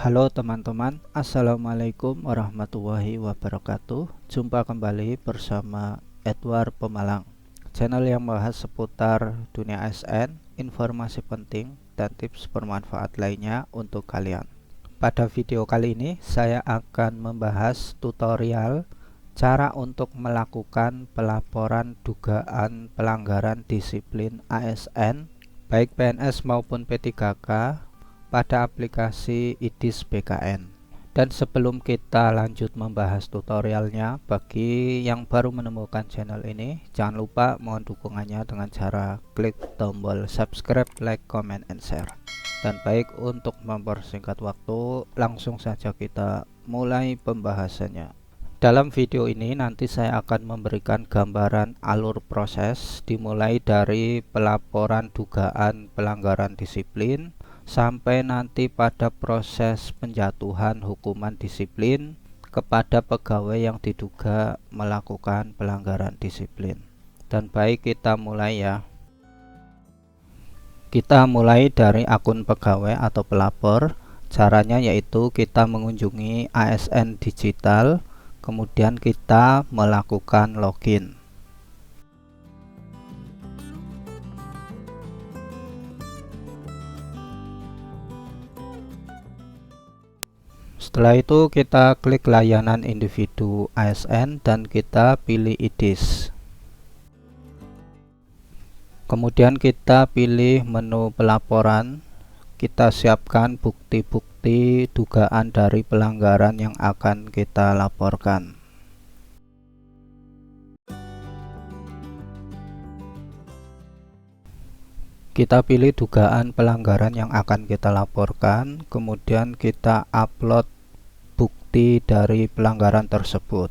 Halo teman-teman, Assalamualaikum warahmatullahi wabarakatuh. Jumpa kembali bersama Edward Pemalang, channel yang membahas seputar dunia ASN, informasi penting, dan tips bermanfaat lainnya untuk kalian. Pada video kali ini, saya akan membahas tutorial cara untuk melakukan pelaporan dugaan pelanggaran disiplin ASN, baik PNS maupun P3K, pada aplikasi IDIS BKN. Dan sebelum kita lanjut membahas tutorialnya, bagi yang baru menemukan channel ini, jangan lupa mohon dukungannya dengan cara klik tombol subscribe, like, comment, and share. Dan baik, untuk mempersingkat waktu, langsung saja kita mulai pembahasannya. Dalam video ini nanti saya akan memberikan gambaran alur proses dimulai dari pelaporan dugaan pelanggaran disiplin sampai nanti pada proses penjatuhan hukuman disiplin kepada pegawai yang diduga melakukan pelanggaran disiplin. Dan baik, kita mulai ya. Kita mulai dari akun pegawai atau pelapor. Caranya yaitu kita mengunjungi ASN Digital, kemudian kita melakukan login. Setelah itu kita klik layanan individu ASN dan kita pilih IDIS. Kemudian kita pilih menu pelaporan. Kita siapkan bukti-bukti dugaan dari pelanggaran yang akan kita laporkan. Kita pilih dugaan pelanggaran yang akan kita laporkan, kemudian kita upload bukti dari pelanggaran tersebut.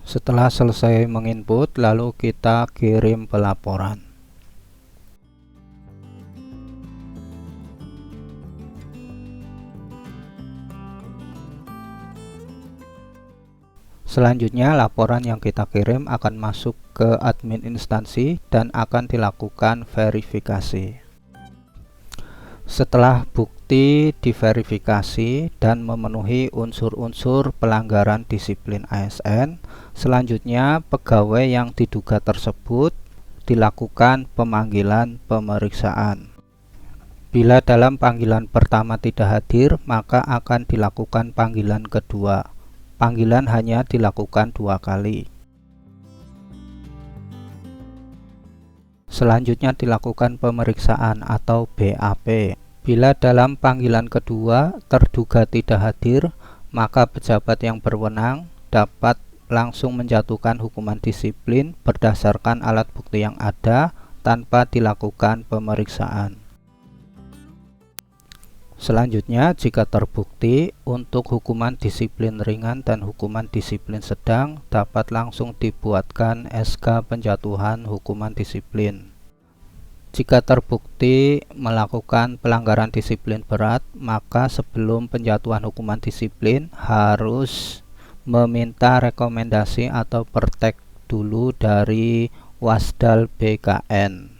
Setelah selesai menginput, lalu kita kirim pelaporan. Selanjutnya, laporan yang kita kirim akan masuk ke admin instansi dan akan dilakukan verifikasi. Setelah bukti diverifikasi dan memenuhi unsur-unsur pelanggaran disiplin ASN, selanjutnya pegawai yang diduga tersebut dilakukan pemanggilan pemeriksaan. Bila dalam panggilan pertama tidak hadir, maka akan dilakukan panggilan kedua. Panggilan hanya dilakukan 2 kali. Selanjutnya dilakukan pemeriksaan atau BAP. Bila dalam panggilan kedua terduga tidak hadir, maka pejabat yang berwenang dapat langsung menjatuhkan hukuman disiplin berdasarkan alat bukti yang ada tanpa dilakukan pemeriksaan. Selanjutnya, jika terbukti, untuk hukuman disiplin ringan dan hukuman disiplin sedang dapat langsung dibuatkan SK penjatuhan hukuman disiplin. Jika terbukti melakukan pelanggaran disiplin berat, maka sebelum penjatuhan hukuman disiplin harus meminta rekomendasi atau pertek dulu dari Wasdal BKN.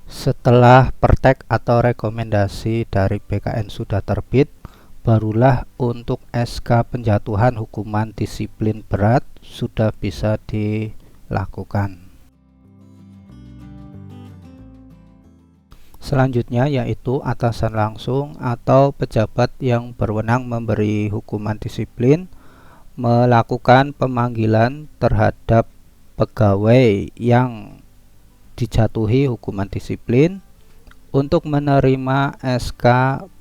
Setelah pertek atau rekomendasi dari BKN sudah terbit, barulah untuk SK penjatuhan hukuman disiplin berat sudah bisa dilakukan. Selanjutnya yaitu atasan langsung atau pejabat yang berwenang memberi hukuman disiplin melakukan pemanggilan terhadap pegawai yang dijatuhi hukuman disiplin untuk menerima SK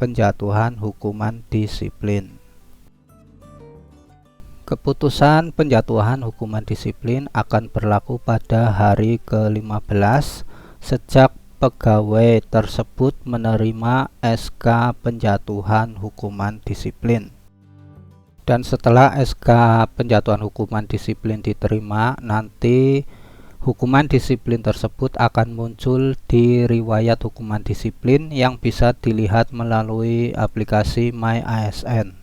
penjatuhan hukuman disiplin. Keputusan penjatuhan hukuman disiplin akan berlaku pada hari ke-15 sejak pegawai tersebut menerima SK penjatuhan hukuman disiplin. Dan setelah SK penjatuhan hukuman disiplin diterima, nanti hukuman disiplin tersebut akan muncul di riwayat hukuman disiplin yang bisa dilihat melalui aplikasi My ASN.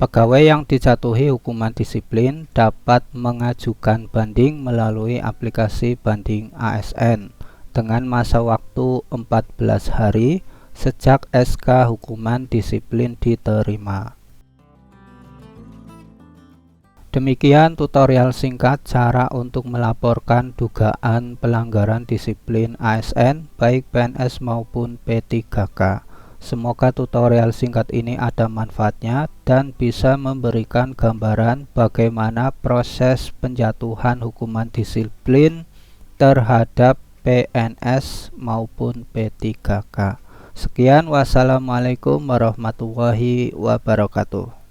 Pegawai yang dijatuhi hukuman disiplin dapat mengajukan banding melalui aplikasi banding ASN dengan masa waktu 14 hari sejak SK hukuman disiplin diterima. Demikian tutorial singkat cara untuk melaporkan dugaan pelanggaran disiplin ASN baik PNS maupun P3K. Semoga tutorial singkat ini ada manfaatnya dan bisa memberikan gambaran bagaimana proses penjatuhan hukuman disiplin terhadap PNS maupun P3K. Sekian, wassalamualaikum warahmatullahi wabarakatuh.